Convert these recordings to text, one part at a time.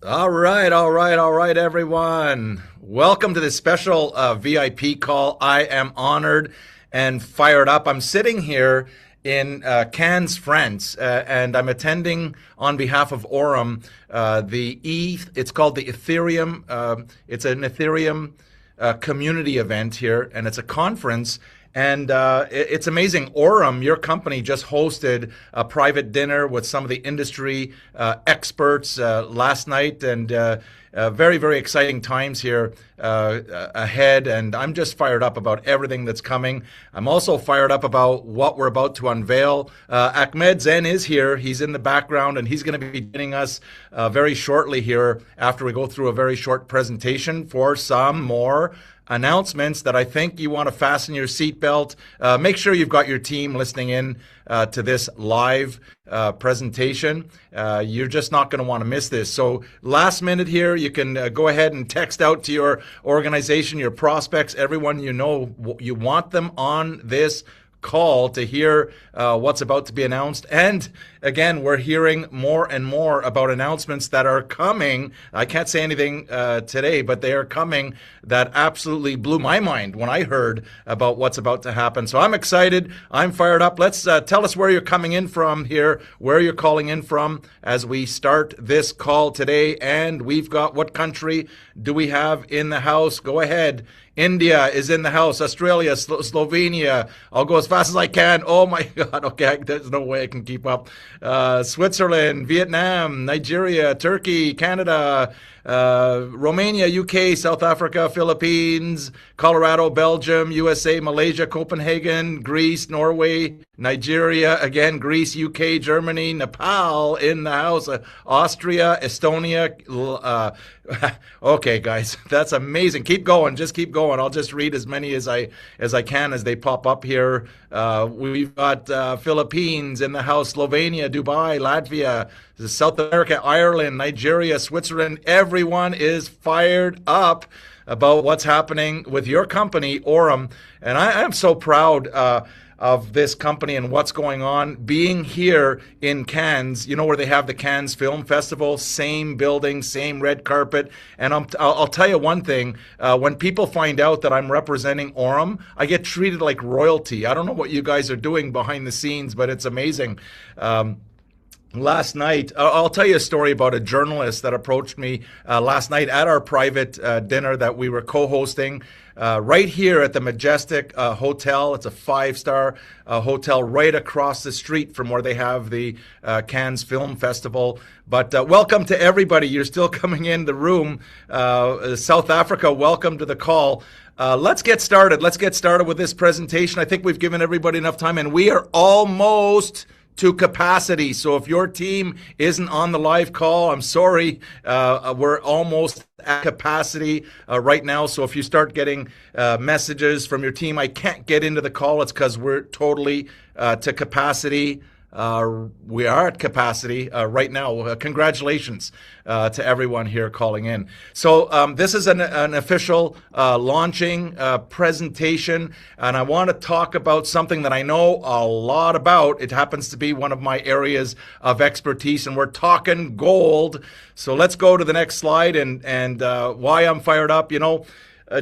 All right, everyone. Welcome to this special VIP call. I am honored and fired up. I'm sitting here in Cannes, France, and I'm attending on behalf of Aurum it's called the Ethereum. It's an Ethereum community event here, and it's a conference. And it's amazing. Aurum, your company, just hosted a private dinner with some of the industry experts last night, and very, very exciting times here ahead. And I'm just fired up about everything that's coming. I'm also fired up about what we're about to unveil. Ahmed Zen is here. He's in the background, and he's going to be joining us very shortly here after we go through a very short presentation for some more announcements that I think you want to fasten your seatbelt. Make sure you've got your team listening in to this live presentation. You're just not going to want to miss this. So last minute here, you can go ahead and text out to your organization, your prospects, everyone you know. You want them on this call to hear what's about to be announced. And again, we're hearing more and more about announcements that are coming. I can't say anything today, but they are coming that absolutely blew my mind when I heard about what's about to happen. So I'm excited. I'm fired up. Let's tell us where you're coming in from here, where you're calling in from as we start this call today. And we've got, what country do we have in the house? Go ahead. India is in the house. Australia, Slovenia. I'll go as fast as I can. Oh my God. Okay, there's no way I can keep up. Switzerland, Vietnam, Nigeria, Turkey, Canada, Romania, UK, South Africa, Philippines, Colorado, Belgium, USA, Malaysia, Copenhagen, Greece, Norway, Nigeria, again, Greece, UK, Germany, Nepal in the house, Austria, Estonia. Okay, guys, that's amazing. Keep going. Just keep going. I'll just read as many as I can as they pop up here. We've got Philippines in the house, Slovenia, Dubai, Latvia, South America, Ireland, Nigeria, Switzerland. Everyone is fired up about what's happening with your company, Aurum. And I am so proud of this company and what's going on. Being here in Cannes, you know, where they have the Cannes Film Festival, same building, same red carpet. And I'll tell you one thing, when people find out that I'm representing Aurum, I get treated like royalty. I don't know what you guys are doing behind the scenes, but it's amazing. Last night, I'll tell you a story about a journalist that approached me last night at our private dinner that we were co-hosting right here at the Majestic Hotel. It's a 5-star hotel right across the street from where they have the Cannes Film Festival. But welcome to everybody. You're still coming in the room. South Africa, welcome to the call. Let's get started. Let's get started with this presentation. I think we've given everybody enough time, and we are almost to capacity. So if your team isn't on the live call, I'm sorry. We're almost at capacity right now. So if you start getting messages from your team, I can't get into the call, it's because we're totally to capacity. We are at capacity right now. Congratulations to everyone here calling in. So this is an official launching presentation, and I want to talk about something that I know a lot about. It happens to be one of my areas of expertise, and we're talking gold. So let's go to the next slide and why I'm fired up. You know,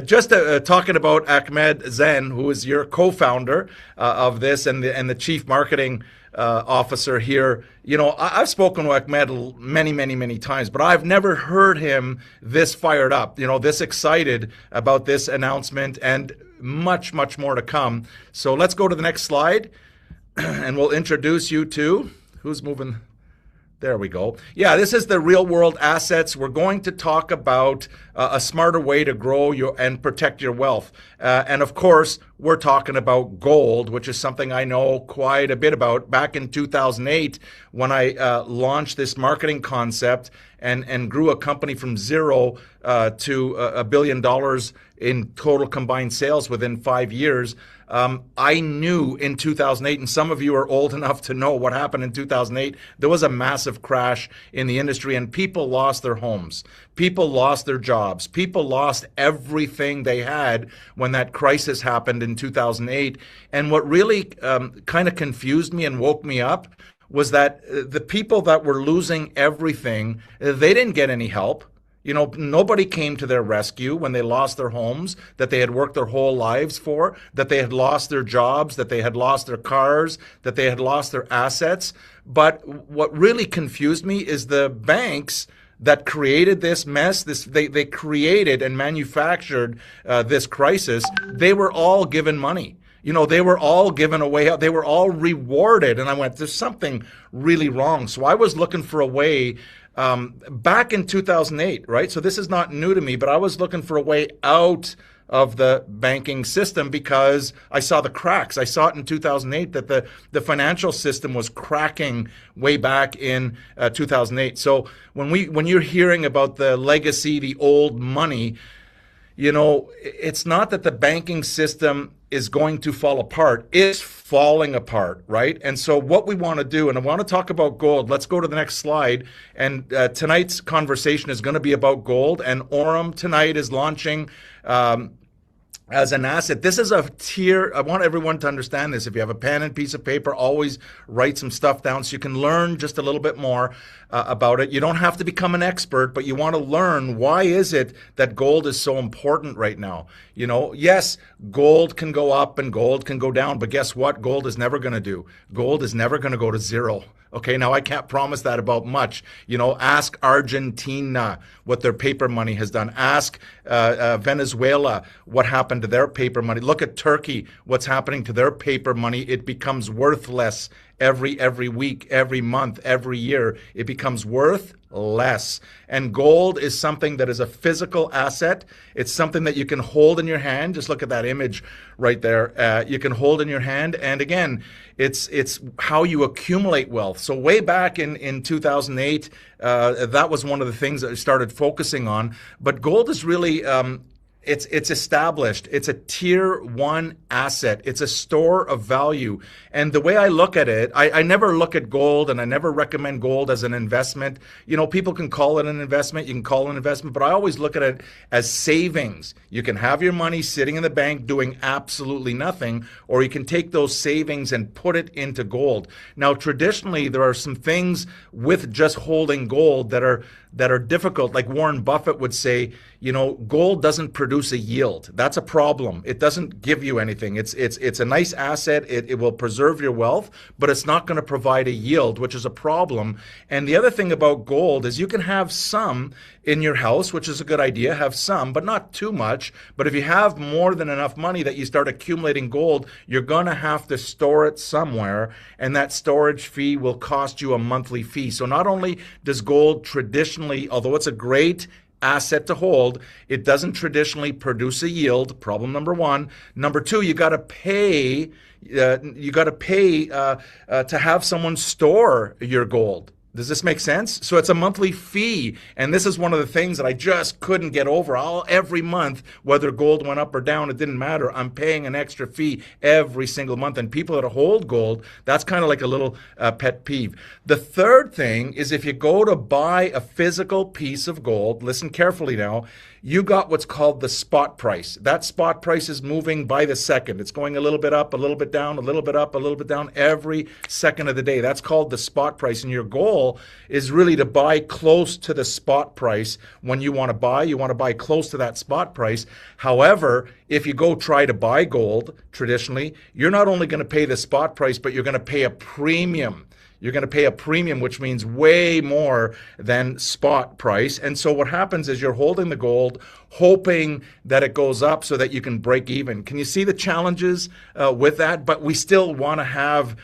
just talking about Ahmed Zen, who is your co-founder of this and the chief marketing officer here. You know, I've spoken to Ahmed many times, but I've never heard him this fired up, you know, this excited about this announcement, and much more to come. So let's go to the next slide and we'll introduce you to who's moving. There we go. Yeah, this is the real world assets. We're going to talk about a smarter way to grow and protect your wealth. And of course, we're talking about gold, which is something I know quite a bit about. Back in 2008, when I launched this marketing concept and grew a company from zero to $1 billion in total combined sales within 5 years, I knew in 2008, and some of you are old enough to know what happened in 2008, there was a massive crash in the industry and people lost their homes. People lost their jobs. People lost everything they had when that crisis happened in 2008. And what really kind of confused me and woke me up was that the people that were losing everything, they didn't get any help. You know, nobody came to their rescue when they lost their homes that they had worked their whole lives for, that they had lost their jobs, that they had lost their cars, that they had lost their assets. But what really confused me is the banks that created this mess, they created and manufactured this crisis. They were all given money. You know, they were all given away. They were all rewarded. And I went, there's something really wrong. So I was looking for a way back in 2008, right? So this is not new to me, but I was looking for a way out of the banking system because I saw the cracks. I saw it in 2008 that the financial system was cracking way back in 2008. So when you're hearing about the legacy, the old money, you know, it's not that the banking system is going to fall apart. It's falling apart, right? And so what we want to do, and I want to talk about gold. Let's go to the next slide. And tonight's conversation is going to be about gold. And Aurum tonight is launching as an asset. This is a tier. I want everyone to understand this. If you have a pen and piece of paper, always write some stuff down so you can learn just a little bit more about it. You don't have to become an expert, but you want to learn why is it that gold is so important right now. You know, yes, gold can go up and gold can go down, but guess what? Gold is never going to do. Gold is never going to go to zero. Okay, now I can't promise that about much. You know, ask Argentina what their paper money has done. Ask Venezuela what happened to their paper money. Look at Turkey, what's happening to their paper money. It becomes worthless every week, every month, every year. It becomes worth less. And gold is something that is a physical asset. It's something that you can hold in your hand. Just look at that image right there. You can hold in your hand. And again, it's how you accumulate wealth. So way back in 2008, that was one of the things that I started focusing on. But gold is really it's established. It's a tier one asset. It's a store of value. And the way I look at it, I never look at gold and I never recommend gold as an investment. You know, people can call it an investment. You can call it an investment, but I always look at it as savings. You can have your money sitting in the bank doing absolutely nothing, or you can take those savings and put it into gold. Now, traditionally, there are some things with just holding gold that are difficult. Like Warren Buffett would say, you know, gold doesn't produce a yield. That's a problem. It doesn't give you anything. It's a nice asset. It will preserve your wealth, but it's not going to provide a yield, which is a problem. And the other thing about gold is you can have some in your house, which is a good idea, have some, but not too much. But if you have more than enough money that you start accumulating gold, you're going to have to store it somewhere, and that storage fee will cost you a monthly fee. So not only does gold traditionally, although it's a great asset to hold, it doesn't traditionally produce a yield. Problem number one. Number two, you got to pay. To have someone store your gold. Does this make sense? So it's a monthly fee. And this is one of the things that I just couldn't get over. Every month, whether gold went up or down, it didn't matter. I'm paying an extra fee every single month. And people that hold gold, that's kind of like a little pet peeve. The third thing is if you go to buy a physical piece of gold, listen carefully now, you got what's called the spot price. That spot price is moving by the second. It's going a little bit up, a little bit down, a little bit up, a little bit down every second of the day. That's called the spot price. And your goal is really to buy close to the spot price when you want to buy. You want to buy close to that spot price. However, if you go try to buy gold traditionally, you're not only going to pay the spot price, but you're going to pay a premium. You're going to pay a premium, which means way more than spot price. And so what happens is you're holding the gold, hoping that it goes up so that you can break even. Can you see the challenges with that? But we still want to have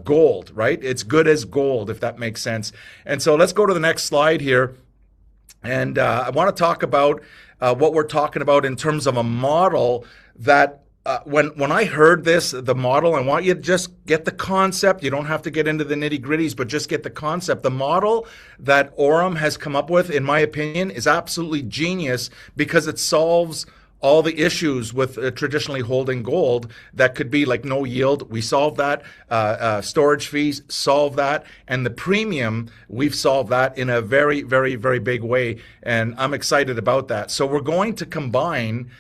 gold, right? It's good as gold, if that makes sense. And so let's go to the next slide here. And I want to talk about what we're talking about in terms of a model that when I heard this, the model, I want you to just get the concept. You don't have to get into the nitty-gritties, but just get the concept. The model that Aurum has come up with, in my opinion, is absolutely genius because it solves all the issues with traditionally holding gold that could be like no yield. We solved that. Storage fees, solve that. And the premium, we've solved that in a very, very, very big way. And I'm excited about that. So we're going to combine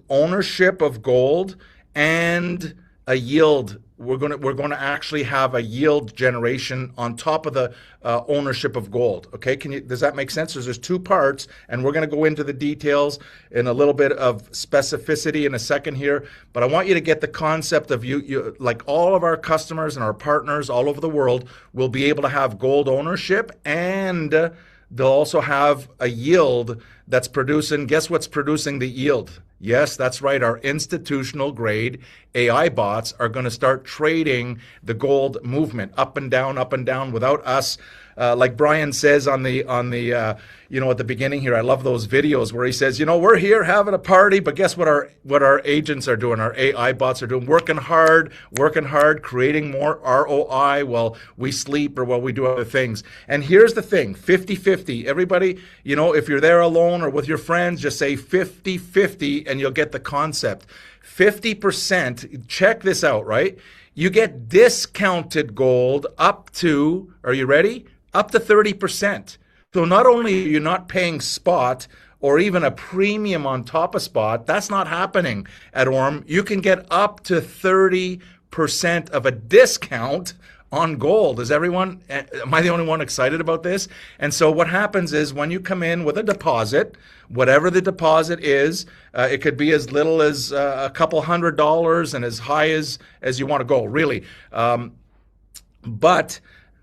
ownership of gold and a yield we're going to actually have a yield generation on top of the ownership of gold. Okay, does that make sense? There's two parts, and we're going to go into the details in a little bit of specificity in a second here. But I want you to get the concept of you like all of our customers and our partners all over the world will be able to have gold ownership, and they'll also have a yield that's producing. Guess what's producing the yield? Yes, that's right. Our institutional grade AI bots are going to start trading the gold movement up and down without us. Like Brian says on the at the beginning here, I love those videos where he says, we're here having a party, but guess what our agents are doing? Our AI bots are doing, working hard, creating more ROI while we sleep or while we do other things. And here's the thing, 50-50. Everybody, if you're there alone or with your friends, just say 50-50 and you'll get the concept. 50%, check this out, right? You get discounted gold up to, are you ready? Up to 30%. So not only are you not paying spot or even a premium on top of spot, that's not happening at Orem. You can get up to 30% of a discount on gold. Am I the only one excited about this? And so what happens is when you come in with a deposit, whatever the deposit is, it could be as little as a couple $100 and as high as you want to go, really. But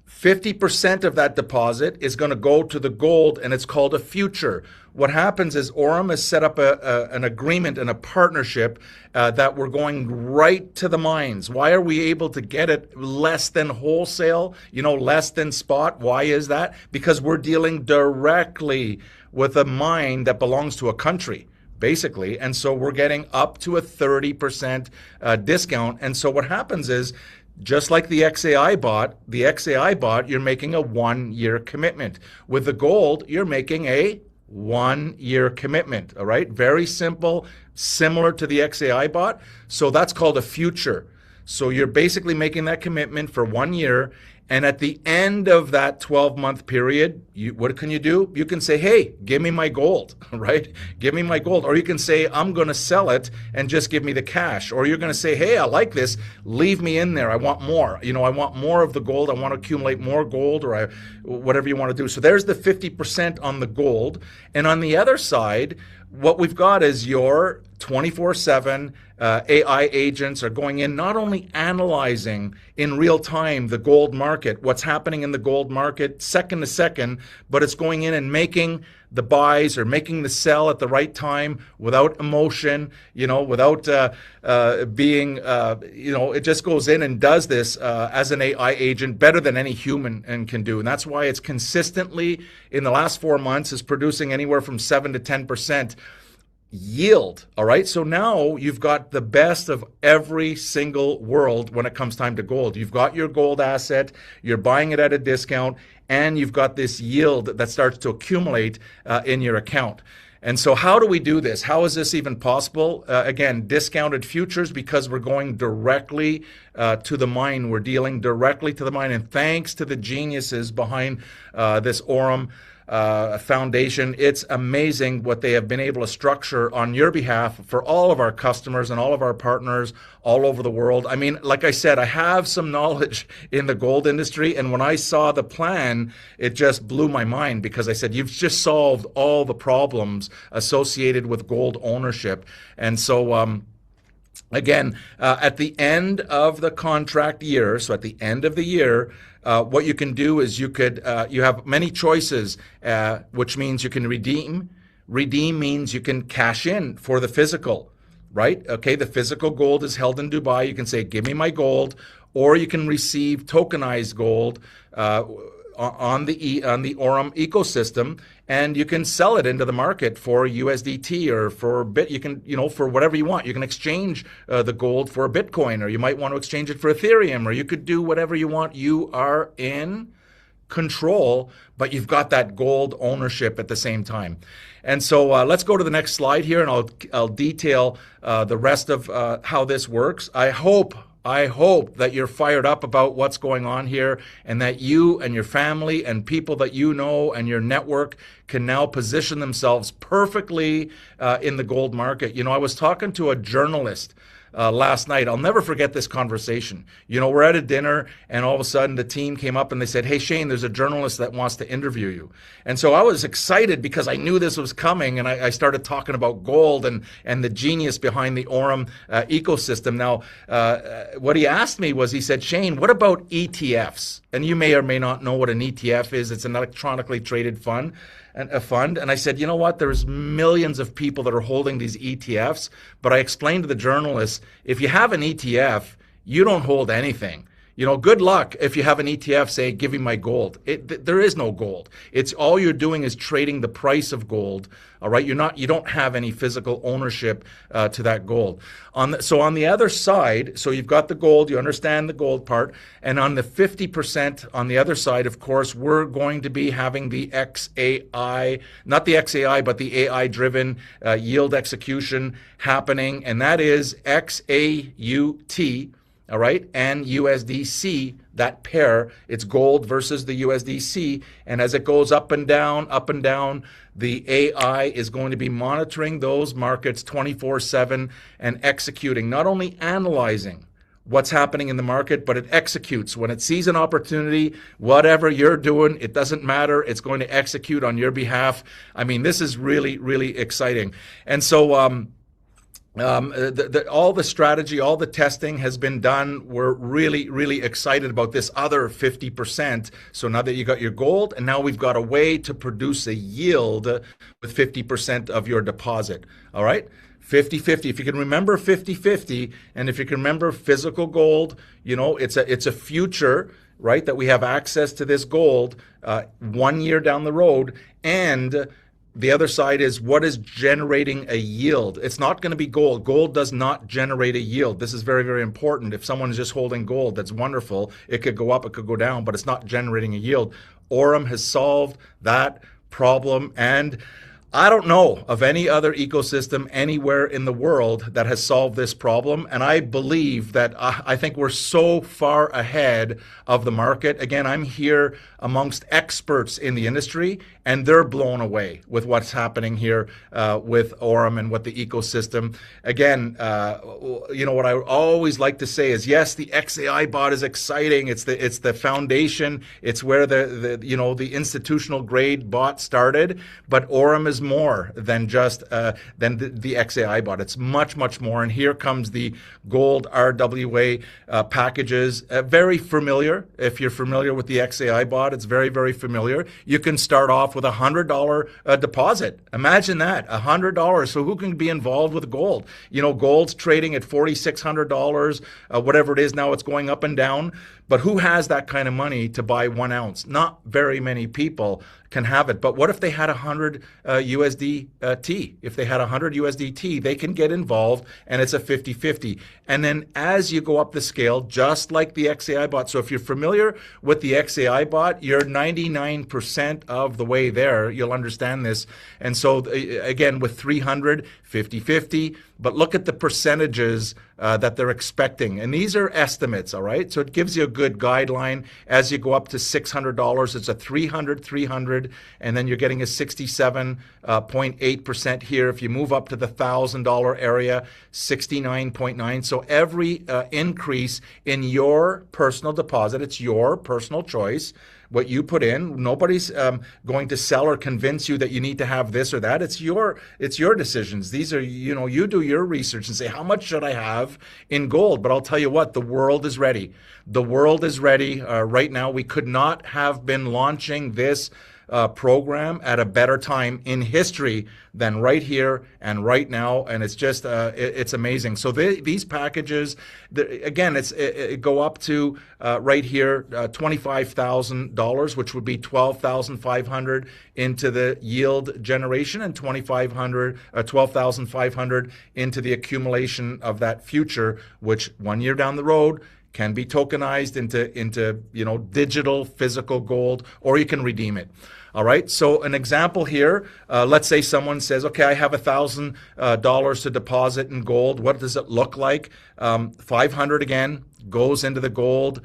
50% of that deposit is going to go to the gold, and it's called a future. What happens is Orem has set up an agreement and a partnership that we're going right to the mines. Why are we able to get it less than wholesale, less than spot? Why is that? Because we're dealing directly with a mine that belongs to a country, basically. And so we're getting up to a 30% discount. And so what happens is, just like the XAI bot, you're making a 1-year commitment. With the gold, you're making a 1-year commitment, all right? Very simple, similar to the XAI bot. So that's called a future. So you're basically making that commitment for 1 year, and at the end of that 12-month period, what can you do? You can say, hey, give me my gold, right? Give me my gold. Or you can say, I'm going to sell it and just give me the cash. Or you're going to say, hey, I like this. Leave me in there. I want more. I want more of the gold. I want to accumulate more gold, or whatever you want to do. So there's the 50% on the gold. And on the other side, what we've got is your 24/7 AI agents are going in, not only analyzing in real time the gold market, what's happening in the gold market second to second, but it's going in and making the buys or making the sell at the right time without emotion, without being, it just goes in and does this as an AI agent better than any human can do. And that's why it's consistently in the last 4 months is producing anywhere from 7 to 10% yield. All right. So now you've got the best of every single world when it comes time to gold. You've got your gold asset, you're buying it at a discount, and you've got this yield that starts to accumulate in your account. And so how do we do this? How is this even possible? Again, discounted futures, because we're going directly to the mine. We're dealing directly to the mine. And thanks to the geniuses behind this Orem foundation, it's amazing what they have been able to structure on your behalf for all of our customers and all of our partners all over the world. I mean, like I said, I have some knowledge in the gold industry, and when I saw the plan, it just blew my mind, because I said, you've just solved all the problems associated with gold ownership. And so again, at the end of the contract year, so at the end of the year, what you can do is you have many choices, which means you can redeem. Redeem means you can cash in for the physical, right? Okay, the physical gold is held in Dubai. You can say, give me my gold, or you can receive tokenized gold on the Orem ecosystem, and you can sell it into the market for USDT or for Bit. You can, for whatever you want. You can exchange the gold for a Bitcoin, or you might want to exchange it for Ethereum, or you could do whatever you want. You are in control, but you've got that gold ownership at the same time. And so let's go to the next slide here, and I'll detail the rest of how this works. I hope that you're fired up about what's going on here, and that you and your family and people that you know and your network can now position themselves perfectly in the gold market. I was talking to a journalist last night. I'll never forget this conversation. You know, we're at a dinner, and all of a sudden the team came up and they said, "Hey, Shane, there's a journalist that wants to interview you." And so I was excited because I knew this was coming, and I started talking about gold and the genius behind the Aurum ecosystem. Now, what he asked me was, he said, "Shane, what about ETFs?" And you may or may not know what an ETF is. It's an electronically traded fund. And I said, you know what, there's millions of people that are holding these ETFs, but I explained to the journalists, if you have an ETF, you don't hold anything. You know, good luck if you have an ETF, say, give me my gold. There is no gold. It's all you're doing is trading the price of gold. All right, you don't have any physical ownership to that gold. So on the other side, so you've got the gold, you understand the gold part, and on the 50% on the other side, of course, we're going to be having the XAI, not the XAI, but the AI-driven yield execution happening, and that is XAUT. All right, and USDC, that pair, it's gold versus the USDC. And as it goes up and down, the AI is going to be monitoring those markets 24/7 and executing, not only analyzing what's happening in the market, but it executes. When it sees an opportunity, whatever you're doing, it doesn't matter. It's going to execute on your behalf. I mean, this is really, really exciting. And so, all the strategy, all the testing has been done. We're really, really excited about this other 50%. So now that you got your gold, and now we've got a way to produce a yield with 50% of your deposit. All right? 50-50. If you can remember 50-50, and if you can remember physical gold, you know, it's a future, right, that we have access to this gold 1 year down the road, and the other side is what is generating a yield. It's not going to be gold. Gold does not generate a yield. This is very, very important. If someone is just holding gold, that's wonderful. It could go up, it could go down, but it's not generating a yield. Aurum has solved that problem, and I don't know of any other ecosystem anywhere in the world that has solved this problem, and I believe that I think we're so far ahead of the market. Again, I'm here amongst experts in the industry, and they're blown away with what's happening here with Aurum and what the ecosystem. Again, you know, what I always like to say is, yes, the XAI bot is exciting. It's the foundation. It's where the institutional grade bot started, but Aurum is more than just than the XAI bot. It's much, much more. And here comes the gold RWA packages. Very familiar. If you're familiar with the XAI bot, it's very, very familiar. You can start off with $100 deposit. Imagine that, $100. So who can be involved with gold? You know, gold's trading at $4,600, whatever it is now. It's going up and down. But who has that kind of money to buy 1 ounce? Not very many people can have it. But what if they had 100 USDT? If they had 100 USDT, they can get involved, and it's a 50-50. And then as you go up the scale, just like the XAI bot. So if you're familiar with the XAI bot, you're 99% of the way there. You'll understand this. And so again, with 300, 50-50. But look at the percentages that they're expecting. And these are estimates, all right? So it gives you a good guideline. As you go up to $600, it's a 300, and then you're getting a 67.8% here. If you move up to the $1,000 area, 69.9. So every increase in your personal deposit, it's your personal choice, what you put in. Nobody's going to sell or convince you that you need to have this or that. It's your decisions. These are, you know, you do your research and say, how much should I have in gold? But I'll tell you what, the world is ready. The world is ready right now. We could not have been launching this program at a better time in history than right here and right now, and it's just it's amazing. So these packages, again, it go up to right here $25,000, which would be $12,500 into the yield generation, and $12,500 into the accumulation of that future, which 1 year down the road can be tokenized into digital physical gold, or you can redeem it. All right, so an example here, let's say someone says, okay, I have $1,000 to deposit in gold. What does it look like? 500 again goes into the gold.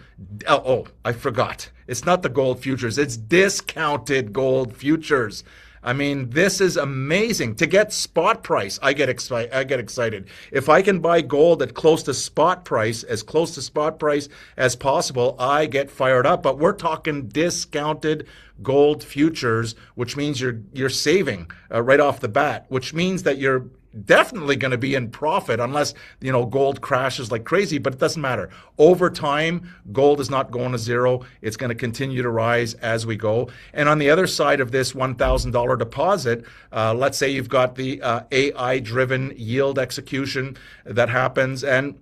Oh, I forgot. It's not the gold futures. It's discounted gold futures. I mean, this is amazing. To get spot price, I get excited. If I can buy gold at close to spot price, as close to spot price as possible, I get fired up. But we're talking discounted gold futures, which means you're saving right off the bat, which means that you're definitely going to be in profit unless gold crashes like crazy, but it doesn't matter. Over time, gold is not going to zero. It's going to continue to rise as we go. And on the other side of this $1,000 deposit, let's say you've got the AI driven yield execution that happens, and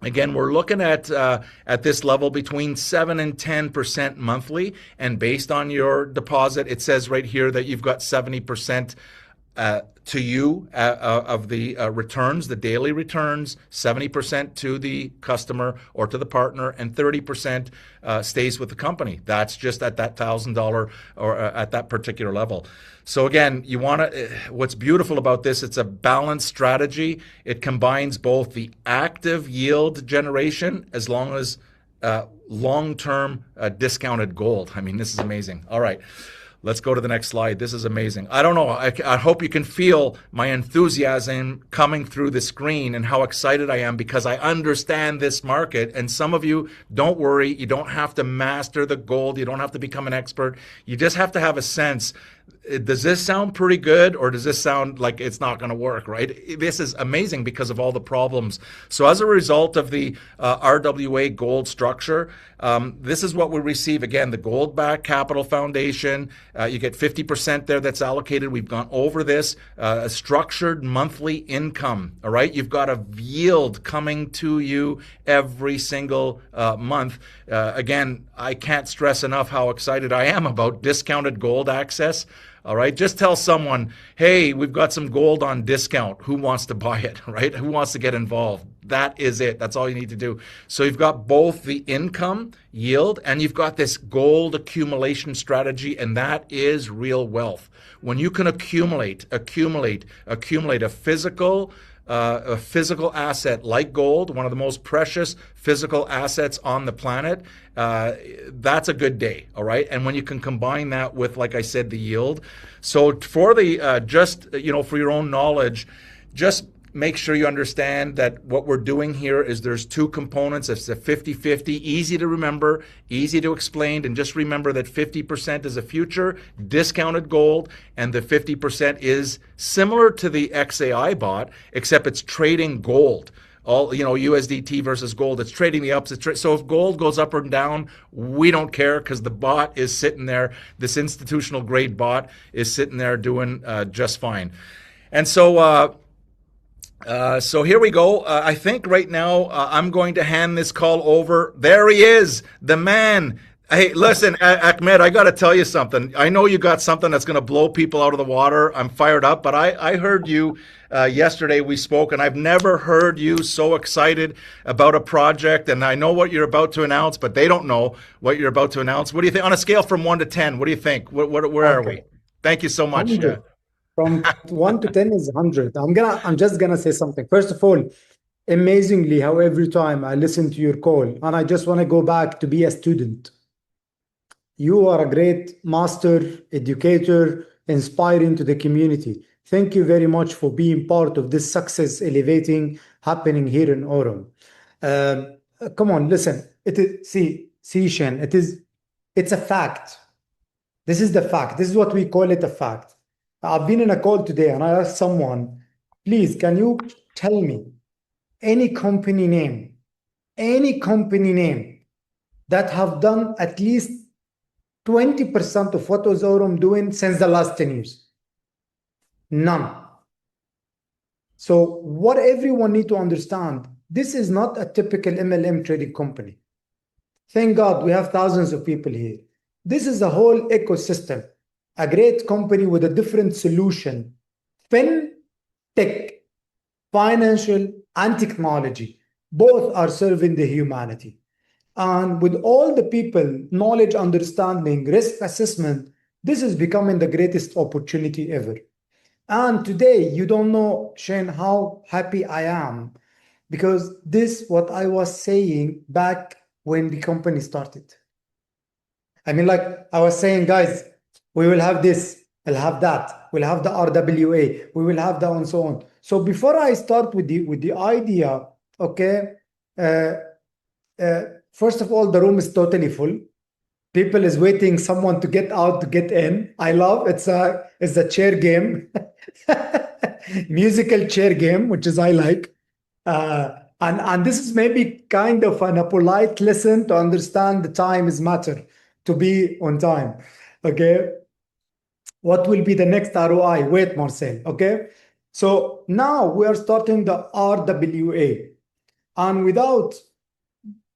again, we're looking at this level between 7 and 10% monthly, and based on your deposit, it says right here that you've got 70% to you of the returns, the daily returns, 70% to the customer or to the partner, and 30% stays with the company. That's just at that $1,000 or at that particular level. So again, you want to. What's beautiful about this? It's a balanced strategy. It combines both the active yield generation as long as long-term discounted gold. I mean, this is amazing. All right. Let's go to the next slide. This is amazing. I don't know. I hope you can feel my enthusiasm coming through the screen and how excited I am because I understand this market. And some of you, don't worry. You don't have to master the gold. You don't have to become an expert. You just have to have a sense. Does this sound pretty good, or does this sound like it's not going to work, right? This is amazing because of all the problems. So as a result of the RWA gold structure, this is what we receive. Again, the Gold-Backed Capital Foundation, you get 50% there that's allocated. We've gone over this, a structured monthly income, all right? You've got a yield coming to you every single month. Again, I can't stress enough how excited I am about discounted gold access. All right, just tell someone, hey, we've got some gold on discount. Who wants to buy it, right? Who wants to get involved? That is it. That's all you need to do. So you've got both the income yield and you've got this gold accumulation strategy, and that is real wealth. When you can accumulate a physical asset like gold, one of the most precious physical assets on the planet, that's a good day, all right? And when you can combine that with, like I said, the yield. So for the, for your own knowledge, just make sure you understand that what we're doing here is there's two components. It's a 50-50, easy to remember, easy to explain, and just remember that 50% is a future discounted gold, and the 50% is similar to the XAI bot, except it's trading gold. All USDT versus gold. It's trading the ups. So if gold goes up or down, we don't care because the bot is sitting there. This institutional grade bot is sitting there doing just fine. And so here we go. I think right now I'm going to hand this call over. There he is, the man. Hey, listen, Ahmed, I got to tell you something. I know you got something that's going to blow people out of the water. I'm fired up, but I heard you yesterday. We spoke, and I've never heard you so excited about a project. And I know what you're about to announce, but they don't know what you're about to announce. What do you think? On a scale from 1 to 10, what do you think? Where are we? Thank you so much. 100. From 1 to 10 is 100. I'm just gonna say something. First of all, amazingly how every time I listen to your call, and I just want to go back to be a student. You are a great master, educator, inspiring to the community. Thank you very much for being part of this success elevating happening here in Orem. Come on, listen. See, Shen, it's a fact. This is the fact. This is what we call it a fact. I've been in a call today and I asked someone, please, can you tell me any company name that have done at least 20% of what was Orem doing since the last 10 years? None. So what everyone need to understand, this is not a typical MLM trading company. Thank God we have thousands of people here. This is a whole ecosystem, a great company with a different solution. FinTech, financial and technology, both are serving the humanity. And with all the people, knowledge, understanding, risk assessment, this is becoming the greatest opportunity ever. And today, you don't know, Shane, how happy I am, because this what I was saying back when the company started. I mean, like I was saying, guys, we will have this. We'll have that. We'll have the RWA. We will have that and so on. So before I start with the idea, okay, first of all, the room is totally full. People is waiting someone to get out to get in. I love it's a chair game, musical chair game, which is I like. And this is maybe kind of a polite lesson to understand the time is matter, to be on time. Okay. What will be the next ROI? Wait, Marcel. Okay. So now we are starting the RWA. And without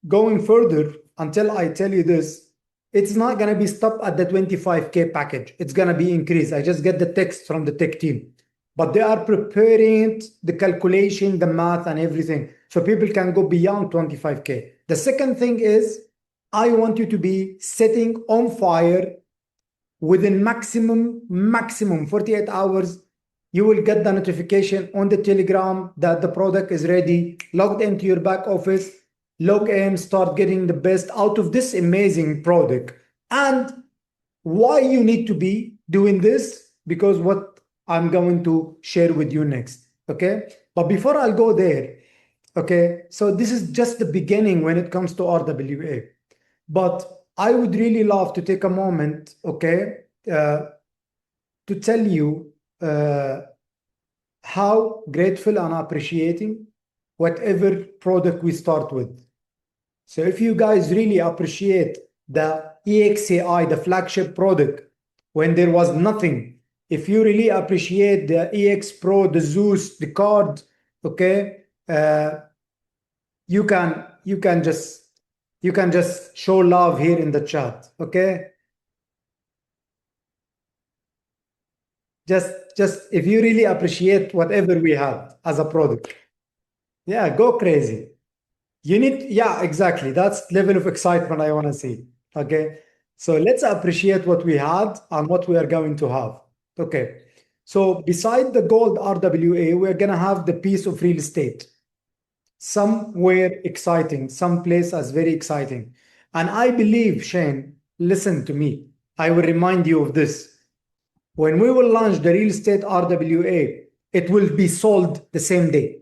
going further, until I tell you this, it's not going to be stopped at the 25K package. It's going to be increased. I just get the text from the tech team. But they are preparing the calculation, the math, and everything. So people can go beyond 25K. The second thing is, I want you to be setting on fire within maximum 48 hours. You will get the notification on the Telegram that the product is ready, logged into your back office, log in, start getting the best out of this amazing product. And why you need to be doing this? Because what I'm going to share with you next. Okay. But before I'll go there, okay, so this is just the beginning when it comes to RWA. But I would really love to take a moment, okay, to tell you how grateful and appreciating whatever product we start with. So if you guys really appreciate the EXAI, the flagship product, when there was nothing, if you really appreciate the EX Pro, the Zeus, the card, okay, you can just show love here in the chat, okay? Just if you really appreciate whatever we have as a product, yeah, go crazy. You need, yeah, exactly. That's level of excitement I want to see. Okay. So let's appreciate what we had and what we are going to have. Okay. So beside the gold RWA, we're going to have the piece of real estate. Somewhere exciting, some place as very exciting. And I believe, Shane, listen to me. I will remind you of this. When we will launch the real estate RWA, it will be sold the same day.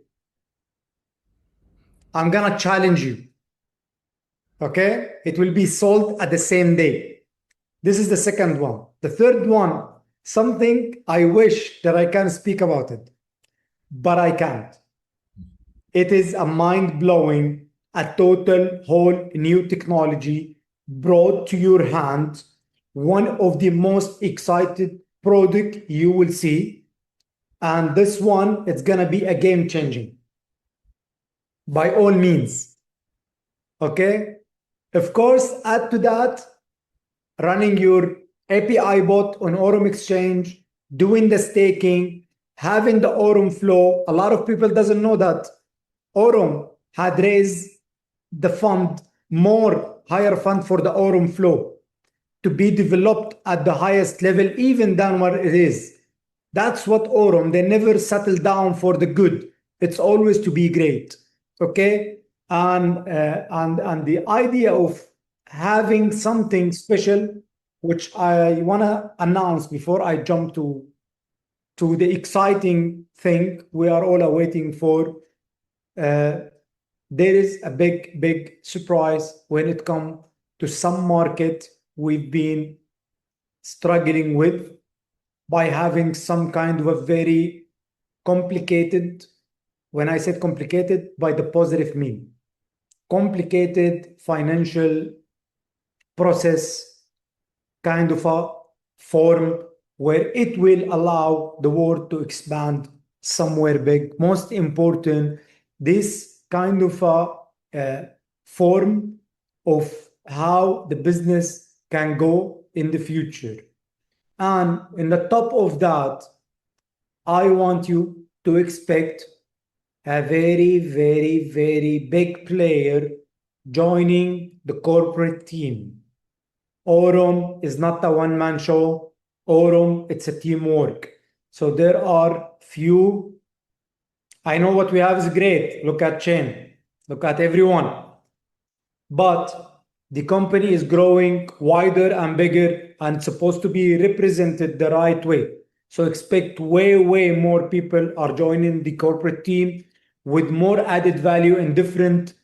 I'm going to challenge you. Okay? It will be sold at the same day. This is the second one. The third one, something I wish that I can speak about it, but I can't. It is a mind-blowing, a total whole new technology brought to your hand, one of the most excited product you will see. And this one, it's going to be a game changing. By all means. Okay? Of course, add to that, running your API bot on Aurum Exchange, doing the staking, having the Aurum flow. A lot of people doesn't know that Aurum had raised the fund, higher fund for the Aurum flow to be developed at the highest level, even than what it is. That's what Aurum, they never settle down for the good. It's always to be great. Okay. And the idea of having something special, which I want to announce before I jump to the exciting thing we are all awaiting for. There is a big surprise when it comes to some market we've been struggling with by having some kind of a very complicated, when I said complicated, by the positive mean, complicated financial process kind of a form where it will allow the world to expand somewhere big. Most important, this kind of a form of how the business can go in the future. And in the top of that, I want you to expect a very, very, very big player joining the corporate team. Aurum is not a one-man show. Aurum, it's a teamwork. So there are few. I know what we have is great. Look at Chen. Look at everyone. But the company is growing wider and bigger and supposed to be represented the right way. So expect way more people are joining the corporate team with more added value in different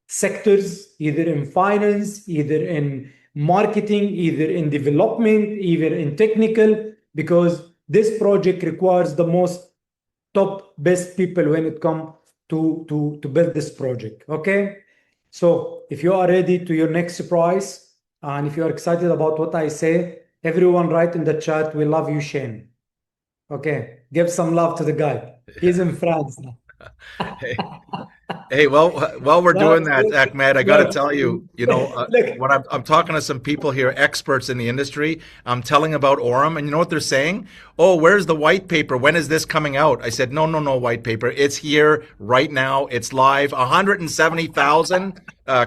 sectors, either in finance, either in marketing, either in development, either in technical, because this project requires the most top best people when it comes to build this project. Okay. So if you are ready to your next surprise, and if you are excited about what I say, everyone write in the chat, we love you, Shane. Okay. Give some love to the guy. He's in France now. Hey, well, while we're doing that, Ahmed, I got to Look, tell you, look. when I'm talking to some people here, experts in the industry, I'm telling about Orem, and you know what they're saying? Oh, where's the white paper? When is this coming out? I said, no, white paper. It's here right now. It's live. 170,000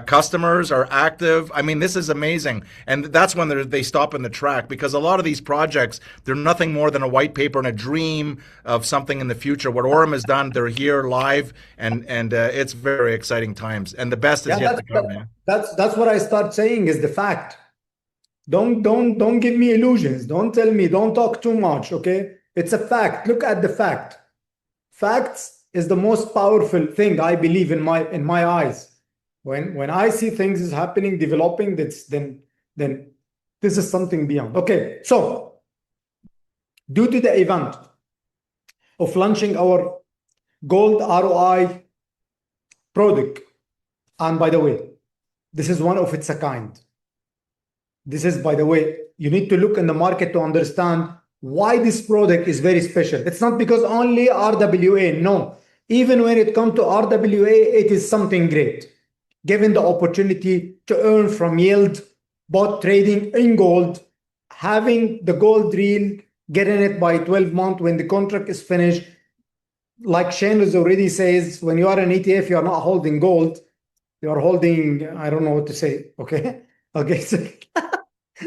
customers are active. I mean, this is amazing. And that's when they stop in the track, because a lot of these projects, they're nothing more than a white paper and a dream of something in the future. What Orem has done, they're here live, and it's very exciting times. And the best is yet to come, man. That's what I start saying is the fact. Don't give me illusions. Don't tell me, don't talk too much, okay? It's a fact. Look at the fact. Facts is the most powerful thing, I believe, in my eyes. When I see things is happening, developing, then this is something beyond. Okay, so due to the event of launching our gold ROI product, and by the way, this is one of its a kind. This is, by the way, you need to look in the market to understand why this product is very special. It's not because only RWA, no. Even when it comes to RWA, it is something great. Given the opportunity to earn from yield, bot trading in gold, having the gold deal, getting it by 12 months when the contract is finished. Like Shane has already says, when you are an ETF, you are not holding gold. You are holding, I don't know what to say. Okay. Okay. So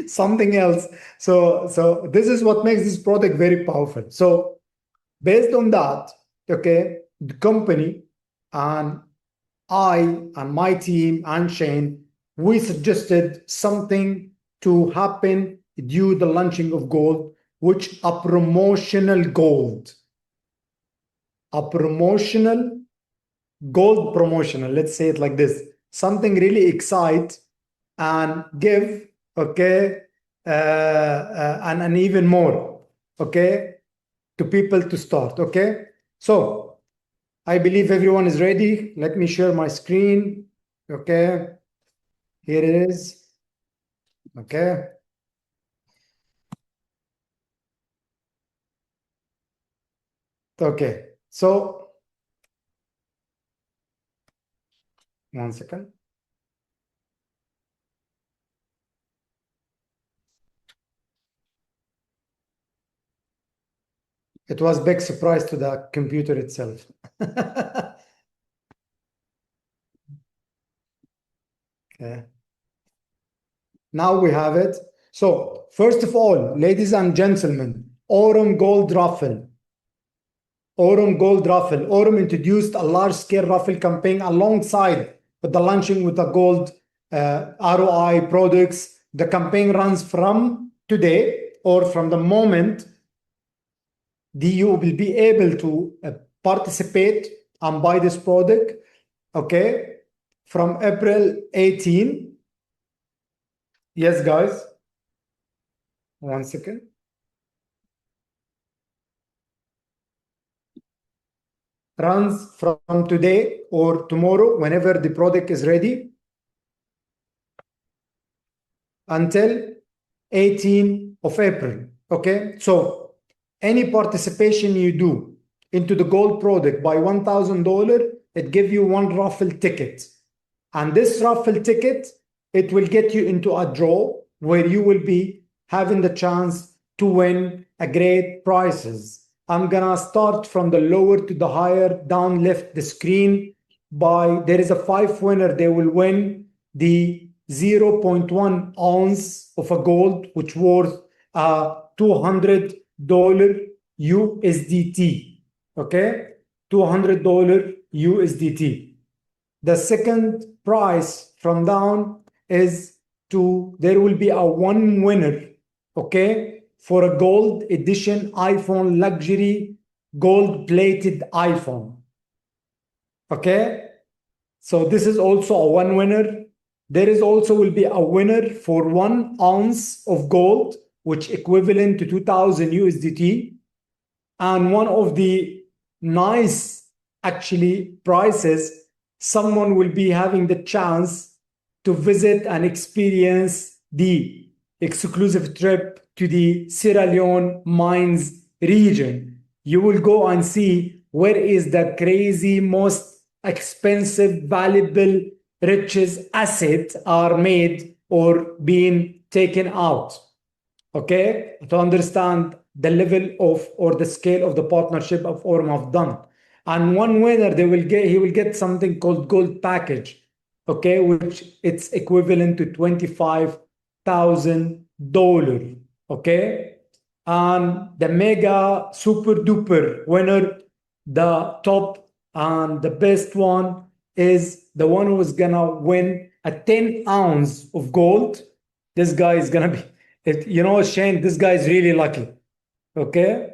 something else. So this is what makes this product very powerful. So based on that, okay, the company and I and my team and Shane, we suggested something to happen due the launching of gold, which a promotional gold. A promotional gold promotional, let's say it like this. Something really excite and give, okay, and even more, okay, to people to start, okay? So I believe everyone is ready. Let me share my screen, okay? Here it is, okay? Okay, so one second. It was a big surprise to the computer itself. Okay. Now we have it. So first of all, ladies and gentlemen, Orem Gold Raffle. Orem Gold Raffle. Orem introduced a large-scale raffle campaign alongside with the launching with the gold ROI products. The campaign runs from today, or from the moment you will be able to participate and buy this product, okay, from April 18. Yes, guys. One second. Runs from today or tomorrow, whenever the product is ready, until 18 of April. Okay, so any participation you do into the gold product by $1,000, it gives you one raffle ticket. And this raffle ticket, it will get you into a draw where you will be having the chance to win a great prizes. I'm gonna start from the lower to the higher, down left the screen. There is a 5 winner, they will win the 0.1 ounce of a gold, which worth $200 USDT. Okay, $200 USDT. The second prize from down is there will be a one winner, okay, for a gold edition iPhone, luxury gold-plated iPhone. Okay, so this is also a one winner. There is also will be a winner for 1 ounce of gold, which equivalent to 2,000 USDT. And one of the nice actually prizes, someone will be having the chance to visit and experience the exclusive trip to the Sierra Leone mines region. You will go and see where is the crazy, most expensive, valuable, richest assets are made or being taken out. Okay, to understand the level of or the scale of the partnership of Orm have done. And one winner, he will get something called gold package, okay, which it's equivalent to $25,000, okay. And the mega super duper winner, the top and the best one is the one who is gonna win a 10 ounce of gold. This guy is gonna be, you know, Shane, this guy is really lucky. Okay,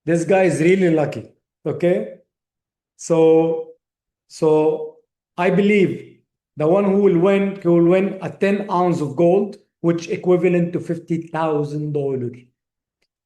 this guy is really lucky. Okay, so I believe the one who will win a 10 ounce of gold, which equivalent to $50,000.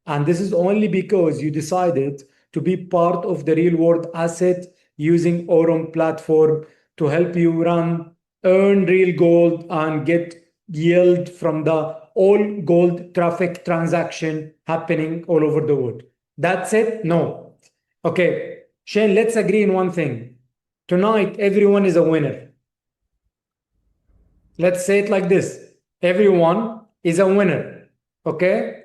And this is only because you decided to be part of the real world asset using Aurum platform to help you earn real gold and get yield from the all gold traffic transaction happening all over the world. That's it? No. Okay, Shane, let's agree in one thing. Tonight, everyone is a winner. Let's say it like this. Everyone is a winner. Okay?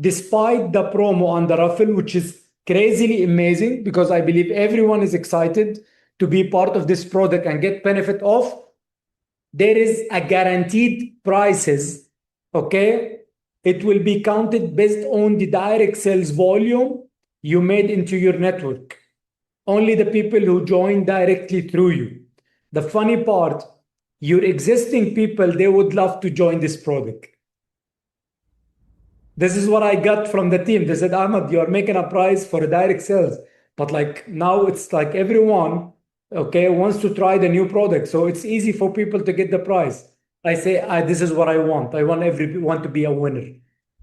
Despite the promo and the raffle, which is crazily amazing, because I believe everyone is excited to be part of this product and get benefit of, there is a guaranteed prices, okay? It will be counted based on the direct sales volume you made into your network. Only the people who join directly through you. The funny part, your existing people, they would love to join this product. This is what I got from the team. They said, Ahmed, you're making a price for direct sales. But like now it's like everyone, okay, wants to try the new product. So it's easy for people to get the price. I say, this is what I want. I want everyone to be a winner.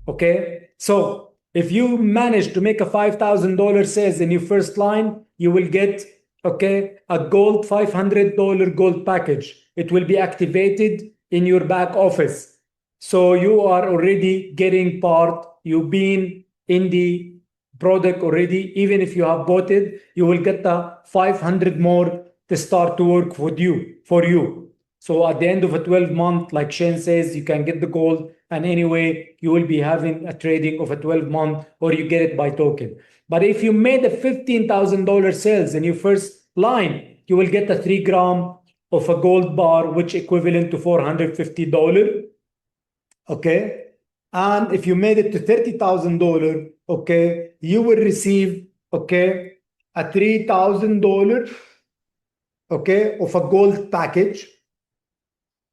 Okay. So if you manage to make a $5,000 sales in your first line, you will get, okay, a gold $500 gold package. It will be activated in your back office. So you are already getting part, you've been in the product already. Even if you have bought it, you will get the 500 more to start to work for you. So at the end of a 12-month, like Shane says, you can get the gold. And anyway, you will be having a trading of a 12-month or you get it by token. But if you made a $15,000 sales in your first line, you will get a 3 gram of a gold bar, which equivalent to $450. Okay, and if you made it to $30,000, okay, you will receive, okay, a $3,000, okay, of a gold package.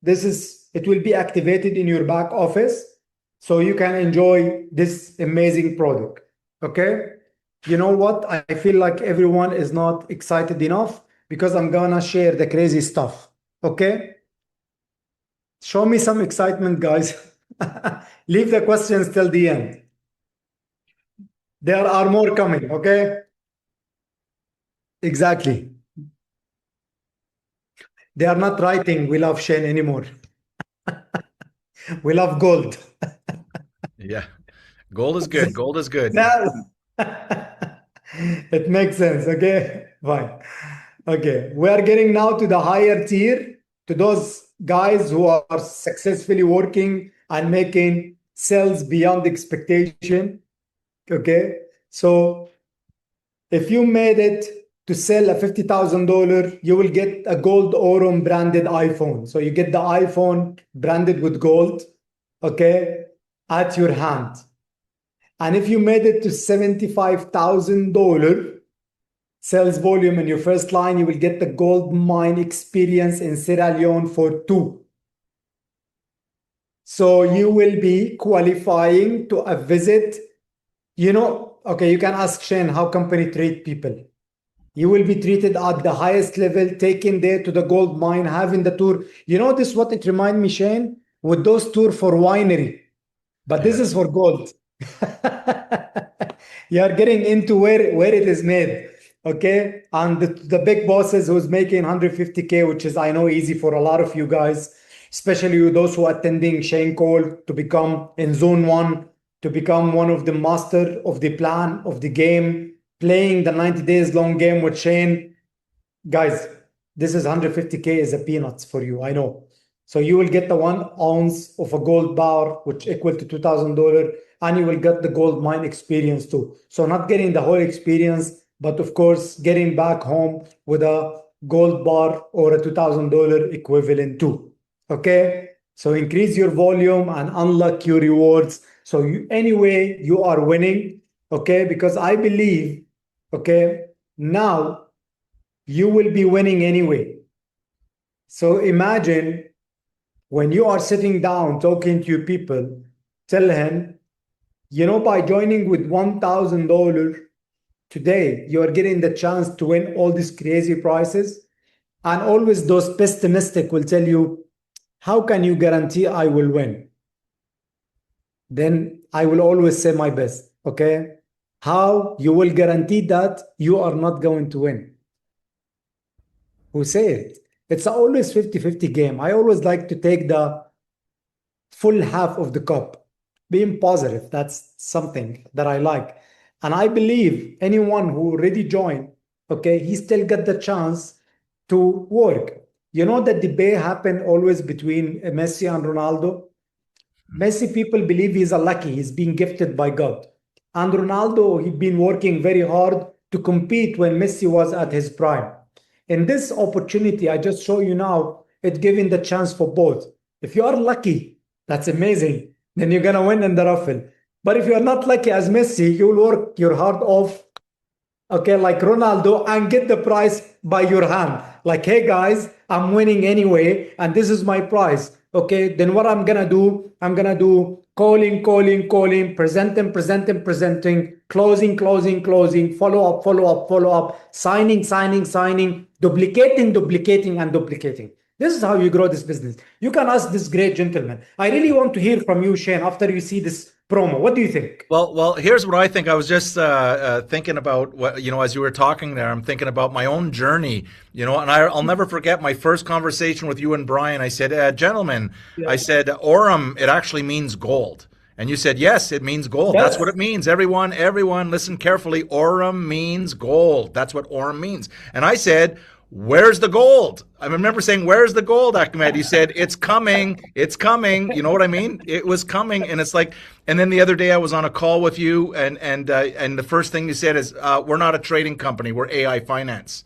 It will be activated in your back office, so you can enjoy this amazing product. Okay, you know what? I feel like everyone is not excited enough because I'm gonna share the crazy stuff. Okay, show me some excitement, guys. Leave the questions till the end. There are more coming, okay? Exactly. They are not writing, we love Shane anymore. We love gold. Yeah. Gold is good. Gold is good. It makes sense, okay? Fine. Okay, we are getting now to the higher tier, to those guys who are successfully working and making sales beyond expectation. Okay, so if you made it to sell a $50,000, you will get a gold Aurum branded iPhone. So you get the iPhone branded with gold, okay, at your hand. And if you made it to $75,000 sales volume in your first line, you will get the gold mine experience in Sierra Leone for 2. So you will be qualifying to a visit. Okay, you can ask Shane how company treat people. You will be treated at the highest level, taken there to the gold mine, having the tour. This what it remind me, Shane, with those tour for winery. But this is for gold. You are getting into where it is made. Okay. And the big bosses who's making 150K, which is, I know, easy for a lot of you guys, especially those who are attending Shane Call to become in zone one, to become one of the master of the plan of the game, playing the 90 days long game with Shane. Guys, this is 150K is a peanuts for you. I know. So you will get the 1 ounce of a gold bar, which equal to $2,000, and you will get the gold mine experience too. So not getting the whole experience, but of course, getting back home with a gold bar or a $2,000 equivalent too. Okay. So increase your volume and unlock your rewards. So anyway, you are winning. Okay. Because I believe, okay, now you will be winning anyway. So imagine when you are sitting down talking to your people, tell him, by joining with $1,000 today, you are getting the chance to win all these crazy prizes. And always those pessimistic will tell you, how can you guarantee I will win? Then I will always say my best. Okay. How you will guarantee that you are not going to win? Who say it? It's always 50-50 game. I always like to take the full half of the cup, being positive. That's something that I like. And I believe anyone who already joined, okay, he still got the chance to work. The debate happened always between Messi and Ronaldo. Messi, people believe he's a lucky, he's being gifted by God. And Ronaldo, he'd been working very hard to compete when Messi was at his prime. In this opportunity, I just show you now, it's giving the chance for both. If you are lucky, that's amazing. Then you're going to win in the raffle. But if you're not lucky as Messi, you'll work your heart off, okay, like Ronaldo, and get the prize by your hand. Like, hey guys, I'm winning anyway, and this is my prize. Okay, then what I'm going to do, calling, presenting, closing, follow up, signing, duplicating, and duplicating. This is how you grow this business. You can ask this great gentleman. I really want to hear from you, Shane, after you see this promo. What do you think? Well, here's what I think. I was just thinking about what, as you were talking there, I'm thinking about my own journey, and I'll never forget my first conversation with you and Brian. I said, gentlemen, yeah. I said, Orem, it actually means gold. And you said, yes, it means gold. Yes. That's what it means. Everyone, listen carefully. Orem means gold. That's what Orem means. And I said, where's the gold? I remember saying, where's the gold, Ahmed? He said, it's coming. You know what I mean? It was coming. And it's like, and then the other day I was on a call with you and the first thing you said is, we're not a trading company. We're AI finance.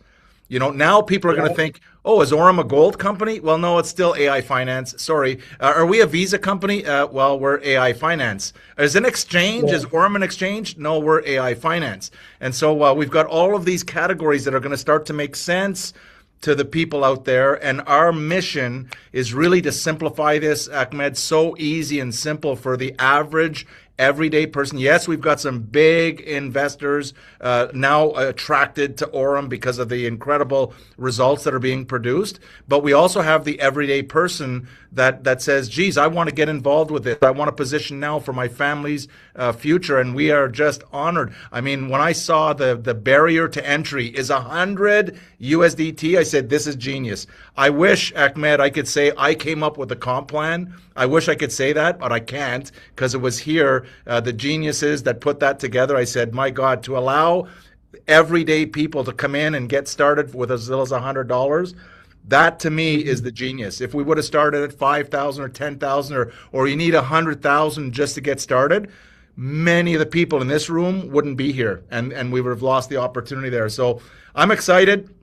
Now people are going to think, oh, is Orem a gold company? Well, no, it's still AI finance. Sorry. Are we a Visa company? Well, we're AI finance. Is an exchange? Yeah. Is Orem an exchange? No, we're AI finance. And so we've got all of these categories that are going to start to make sense to the people out there. And our mission is really to simplify this, Ahmed, so easy and simple for the average everyday person. Yes, we've got some big investors now attracted to Orem because of the incredible results that are being produced. But we also have the everyday person that says, geez, I want to get involved with this. I want to position now for my family's future. And we are just honored. I mean, when I saw the barrier to entry is 100 USDT, I said, this is genius. I wish, Ahmed, I could say I came up with a comp plan. I wish I could say that, but I can't because it was here, the geniuses that put that together. I said, my God, to allow everyday people to come in and get started with as little as $100, that to me is the genius. If we would have started at 5,000 or 10,000 or you need 100,000 just to get started, many of the people in this room wouldn't be here and we would have lost the opportunity there. So I'm excited.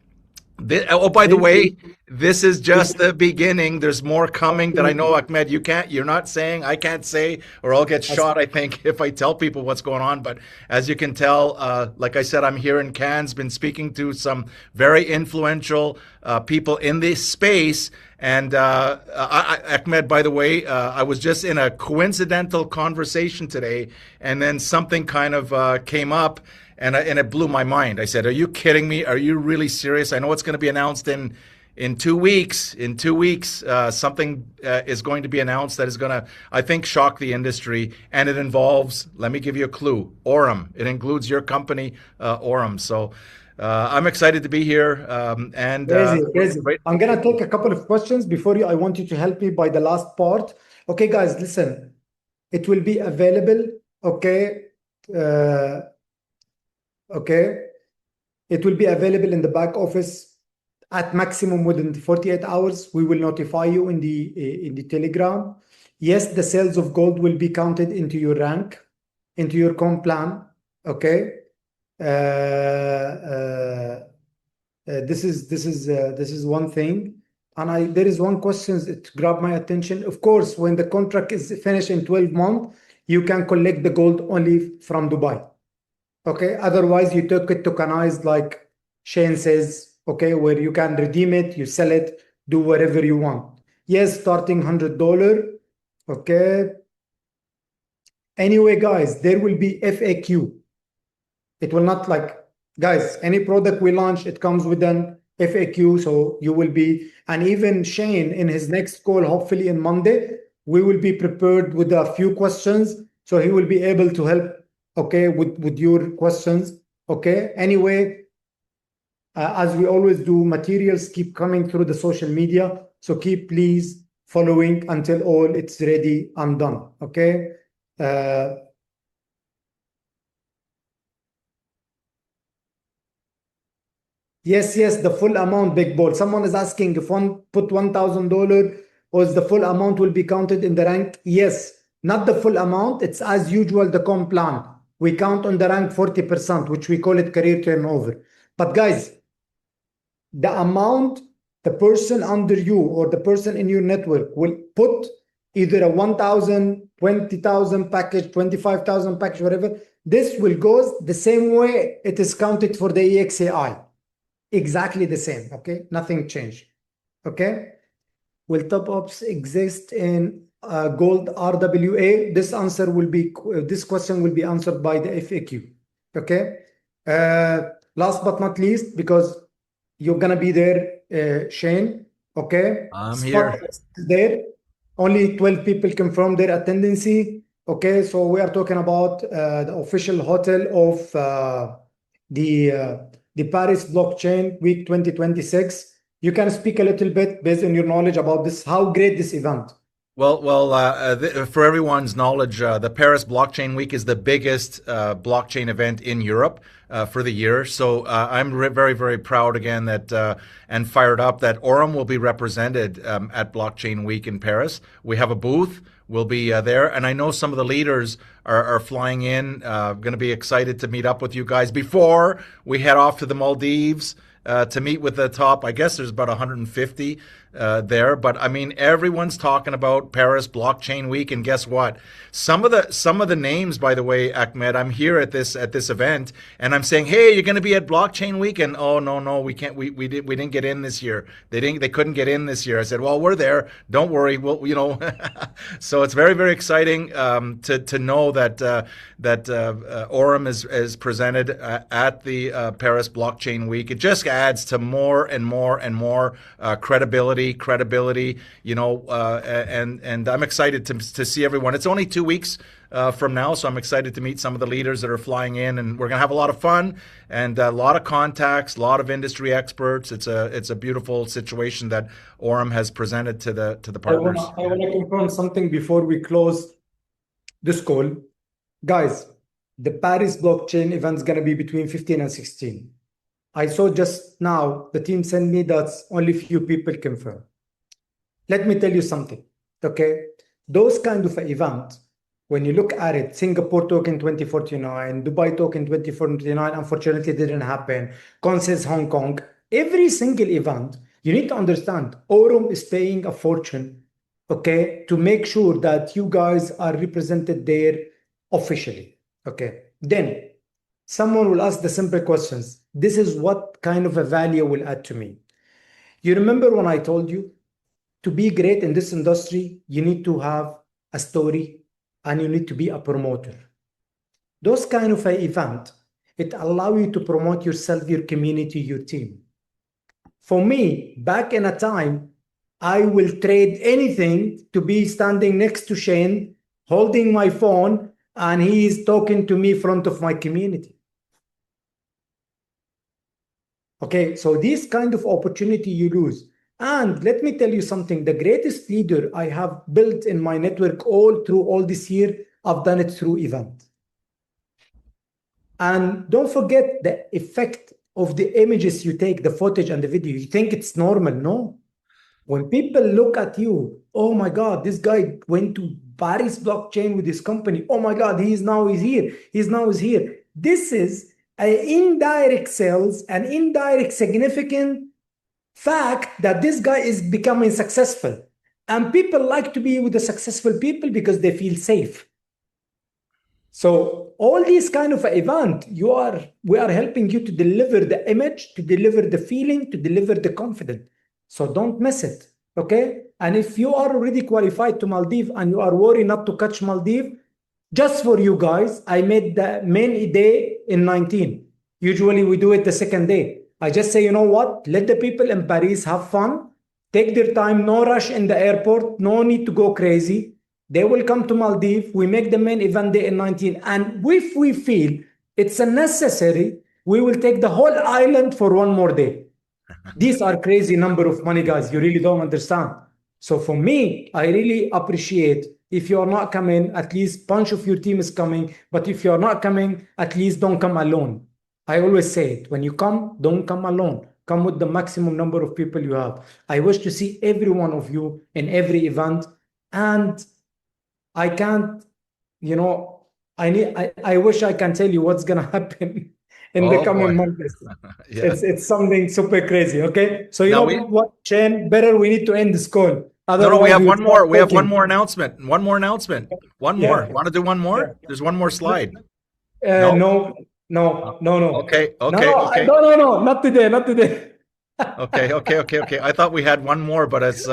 Oh, by the way, this is just the beginning. There's more coming that I know, Ahmed. You're not saying, I can't say, or I'll get shot, I think, if I tell people what's going on. But as you can tell, like I said, I'm here in Cannes, been speaking to some very influential people in this space. And Ahmed, by the way, I was just in a coincidental conversation today, and then something kind of came up. And it blew my mind. I said, "Are you kidding me? Are you really serious? I know it's going to be announced in 2 weeks. In 2 weeks, something is going to be announced that is going to, I think, shock the industry. And it involves, let me give you a clue, Aurum. It includes your company, Aurum. So I'm excited to be here. Crazy. I'm gonna take a couple of questions before you. I want you to help me by the last part. Okay, guys, listen. It will be available. Okay. Okay, it will be available in the back office at maximum within 48 hours. We will notify you in the Telegram. Yes, the sales of gold will be counted into your rank, into your comp plan. Okay, this is one thing. And there is one question that grabbed my attention. Of course, when the contract is finished in 12 months, you can collect the gold only from Dubai. Okay, otherwise you took it tokenized like Shane says, okay, where you can redeem it, you sell it, do whatever you want. Yes, starting $100. Okay. Anyway, guys, there will be FAQ. It will not like, guys, any product we launch, it comes with an FAQ. So you will be, and even Shane in his next call, hopefully on Monday, we will be prepared with a few questions. So he will be able to help, okay, with your questions. Okay, anyway, as we always do, materials keep coming through the social media, so keep please following until all it's ready and done. Okay. Yes, the full amount, big ball. Someone is asking if one put $1,000, was the full amount will be counted in the rank? Yes, not the full amount. It's as usual the comp plan. We count on the rank 40%, which we call it career turnover. But guys, the amount the person under you or the person in your network will put either a 1,000, 20,000 package, 25,000 package, whatever, this will go the same way it is counted for the EXAI. Exactly the same. Okay, nothing changed. Okay, will top ups exist in gold RWA? This answer will be, this question will be answered by the FAQ. Okay. Last but not least, because you're gonna be there, Shane. Okay. I'm here. There, only 12 people confirmed their attendance. Okay, so we are talking about the official hotel of the Paris Blockchain Week 2026. You can speak a little bit based on your knowledge about this, how great this event. Well, for everyone's knowledge, the Paris Blockchain Week is the biggest blockchain event in Europe for the year. So I'm very, very proud again that and fired up that Aurum will be represented at Blockchain Week in Paris. We have a booth. We'll be there. And I know some of the leaders are flying in, going to be excited to meet up with you guys before we head off to the Maldives to meet with the top. I guess there's about 150 there, but I mean, everyone's talking about Paris Blockchain Week, and guess what? Some of the names, by the way, Ahmed, I'm here at this event, and I'm saying, hey, you're going to be at Blockchain Week, and oh no, we can't, we didn't get in this year. They couldn't get in this year. I said, well, we're there. Don't worry. Well, you know, so it's very, very exciting to know that Aurum is presented at the Paris Blockchain Week. It just adds to more and more credibility, you know, and I'm excited to see everyone. It's only 2 weeks from now, so I'm excited to meet some of the leaders that are flying in, and we're gonna have a lot of fun and a lot of contacts, a lot of industry experts. It's a beautiful situation that Aurum has presented to the partners. I want to confirm something before we close this call, guys. The Paris blockchain event is gonna be between 15 and 16. I saw just now the team sent me that's only few people confirm. Let me tell you something, okay? Those kind of event, when you look at it, Singapore token 2049, Dubai token 2049, unfortunately didn't happen. Consensus Hong Kong, every single event, you need to understand Aurum is paying a fortune, okay, to make sure that you guys are represented there officially. Okay. Then someone will ask the simple questions. This is what kind of a value will add to me. You remember when I told you to be great in this industry, you need to have a story and you need to be a promoter. Those kind of an event, it allows you to promote yourself, your community, your team. For me, back in a time, I will trade anything to be standing next to Shane, holding my phone, and he is talking to me in front of my community. Okay, so this kind of opportunity you lose. And let me tell you something, the greatest leader I have built in my network all through all this year, I've done it through event. And don't forget the effect of the images you take, the footage and the video. You think it's normal, no? When people look at you, oh my God, this guy went to Paris blockchain with his company. Oh my God, he's here. He's here. This is an indirect sales, an indirect significant fact that this guy is becoming successful. And people like to be with the successful people because they feel safe. So all these kind of event, we are helping you to deliver the image, to deliver the feeling, to deliver the confidence. So don't miss it, okay? And if you are already qualified to Maldives and you are worried not to catch Maldives, just for you guys, I made the main day in 19. Usually we do it the second day. I just say, you know what? Let the people in Paris have fun, take their time, no rush in the airport, no need to go crazy. They will come to Maldives. We make the main event day in 19. And if we feel it's a necessary, we will take the whole island for one more day. These are crazy number of money, guys. You really don't understand. So for me, I really appreciate if you're not coming, at least bunch of your team is coming. But if you're not coming, at least don't come alone. I always say it. When you come, don't come alone. Come with the maximum number of people you have. I wish to see every one of you in every event. And I can't, you know, I wish I can tell you what's gonna happen in the coming months. Yeah. It's something super crazy. Okay, so you Now know what, Shane? Better we need to end this call. No, we have one more. We have one talking. more announcement. One more announcement. One Yeah. more. Want to do one more? Yeah. There's one more slide. No. Okay. No, not today. Okay. I thought we had one more, but it's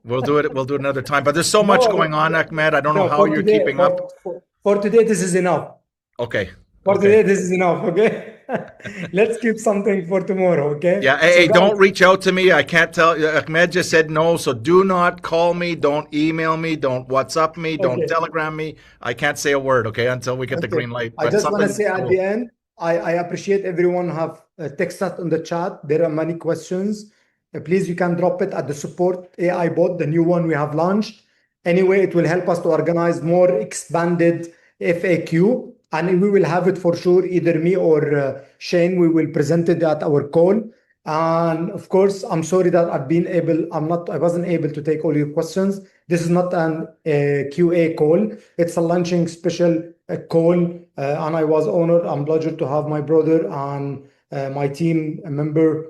we'll do it. We'll do it another time. But there's so much going on, Ahmed. I don't know how you're keeping up. For today, this is enough. Okay. Today, this is enough. Okay. Let's keep something for tomorrow. Okay. Yeah. Hey, don't reach out to me. I can't tell. Ahmed just said no. So do not call me. Don't email me. Don't WhatsApp me. Don't Telegram me. I can't say a word. Okay, until we get the green light. I just want to say at the end, I appreciate everyone have text us on the chat. There are many questions. Please, you can drop it at the support AI bot, the new one we have launched. Anyway, it will help us to organize more expanded FAQ, and we will have it for sure. Either me or Shane, we will present it at our call. And of course, I'm sorry that I wasn't able to take all your questions. This is not an QA call. It's a launching special call, and I was honored and pleasure to have my brother and my team member,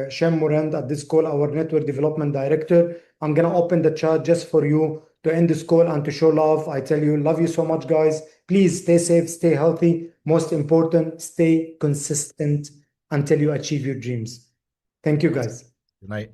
Shem Morand, at this call, our network development director. I'm gonna open the chat just for you to end this call and to show love. I tell you, love you so much, guys. Please stay safe, stay healthy. Most important, stay consistent until you achieve your dreams. Thank you, guys. Good night.